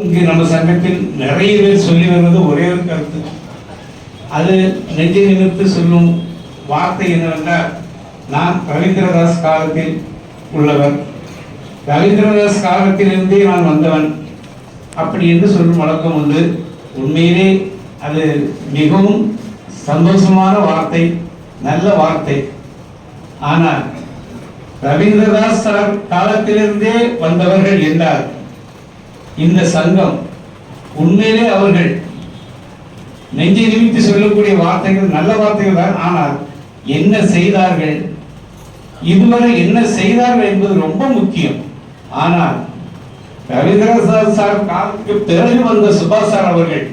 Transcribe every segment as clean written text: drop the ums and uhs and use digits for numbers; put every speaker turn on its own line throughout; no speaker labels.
இங்கு நம்ம சங்கத்தில் நிறைய பேர் சொல்லி வருவது ஒரே ஒரு கருத்து. அது நெஞ்சை நிமிர்த்து சொல்லும் வார்த்தை என்னவென்றால், நான் ரவீந்திரதாஸ் காலத்தில் உள்ளவர், ரவீந்திரதாஸ் காலத்திலிருந்தே நான் வந்தவன் அப்படி என்று சொல்லும் வழக்கம் உண்டு. உண்மையிலே அது மிகவும் சந்தோஷமான வார்த்தை, நல்ல வார்த்தை. ஆனால் ரவீந்திரதாஸ் காலத்திலிருந்தே வந்தவர்கள் என்றார் இந்த சங்கம் உண்மையிலே அவர்கள் நெஞ்சை நிமித்து சொல்லக்கூடிய வார்த்தைகள் நல்ல வார்த்தைகள் தான். ஆனால் என்ன செய்தார்கள், இதுவரை என்ன செய்தார்கள் என்பது ரொம்ப முக்கியம். ஆனால் ரவீந்திரதாஸ் சார் காலத்துக்கு பிறகு வந்த சுபாஷ் சார் அவர்கள்,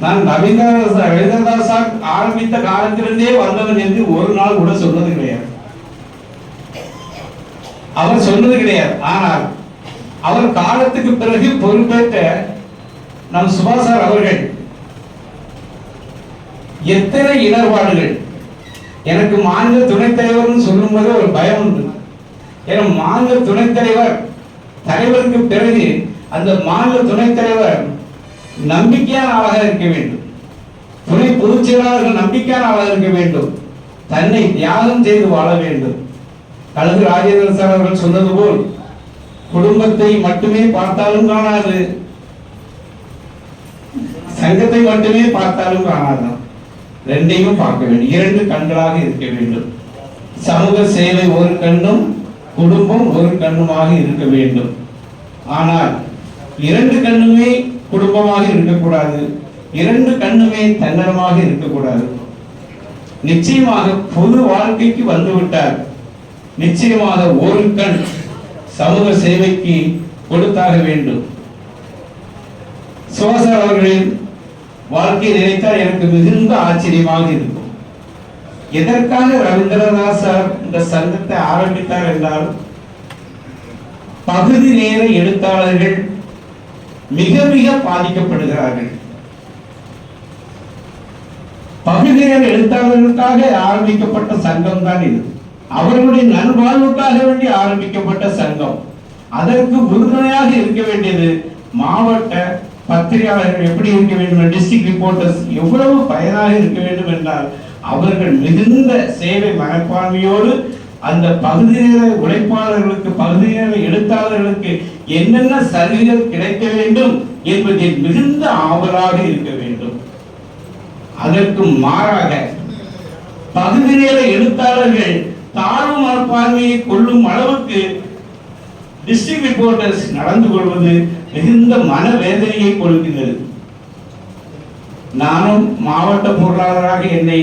நான் ரவீந்திரதாஸ் சார் ஆரம்பித்த காலத்திலிருந்தே வந்தவன் என்று ஒரு நாள் கூட சொன்னது கிடையாது. அவர் சொன்னது கிடையாது. ஆனால் அவர் காலத்துக்கு பிறகு பொறுப்பேற்ற நம் சுபாஷ் சார் அவர்கள் எத்தனை இடர்பாடுகள், எனக்கு மாநில துணைத் தலைவர் சொல்லும் போது ஒரு பயம் உண்டு. ஏன்னா மாநில துணைத் தலைவர் தலைவருக்கு பிறகு அந்த மாநில துணைத் தலைவர் நம்பிக்கையான ஆளாக இருக்க வேண்டும், துணை பொதுச் செயலாளர்கள் நம்பிக்கையான ஆளாக இருக்க வேண்டும், தன்னை தியாகம் செய்து வாழ வேண்டும். கழக ராஜேந்திர சார் அவர்கள் சொன்னது போல் குடும்பத்தை மட்டுமே பார்த்தாலும் காணாது, சங்கத்தை மட்டுமே பார்த்தாலும் காணாது, ரெண்டையும் பார்க்க வேண்டும், இரண்டு கண்களாக இருக்க வேண்டும். சமூக சேவை ஒரு கண்ணும் குடும்பம் ஒரு கண்ணுமாக இருக்க வேண்டும். ஆனால் இரண்டு கண்ணுமே குடும்பமாக இருக்கக்கூடாது, இரண்டு கண்ணுமே தன்னலமாக இருக்கக்கூடாது. நிச்சயமாக பொது வாழ்க்கைக்கு வந்துவிட்டார், நிச்சயமாக ஒரு கண் சமூக சேவைக்கு கொடுத்தாக வேண்டும். சுபாஷ் அவர்களின் வாழ்க்கையை நினைத்தால் எனக்கு மிகுந்த ஆச்சரியமாக இருக்கும். எதற்காக ரவீந்திரதாஸ் சார் இந்த சங்கத்தை ஆரம்பித்தார் என்றால், பகுதி நேர எழுத்தாளர்கள் மிக மிக பாதிக்கப்படுகிறார்கள். பகுதி நேர எழுத்தாளர்களுக்காக ஆரம்பிக்கப்பட்ட சங்கம் தான் இது. அவர்களுடைய நல்வாழ்வுக்காக வேண்டி ஆரம்பிக்கப்பட்ட சங்கம். அதற்கு உறுதுணையாக இருக்க வேண்டியது மாவட்ட பத்திரிகையாளர்கள் எப்படி இருக்க வேண்டும், டிஸ்ட்ரிக்ட் ரிப்போர்ட்டர்ஸ் எவ்வளவு பயனாக இருக்க வேண்டும் என்றால், அவர்கள் மிகுந்த சேவை மனப்பான்மையோடு அந்த பகுதி நேர உழைப்பாளர்களுக்கு, பகுதி நேர எழுத்தாளர்களுக்கு என்னென்ன சலுகைகள் கிடைக்க வேண்டும் என்பதில் மிகுந்த ஆவலாக இருக்க வேண்டும். அதற்கு மாறாக பகுதி நேர எழுத்தாளர்கள் தாழ்வு மனப்பான்மையை கொள்ளும் அளவுக்கு டிஸ்ட்ரிக்ட் ரிப்போர்ட்டர்ஸ் நடந்து கொள்வது மிகுந்த மனவேதனையை கொடுக்கிறது. நானும் மாவட்ட பொருளாளராக என்னை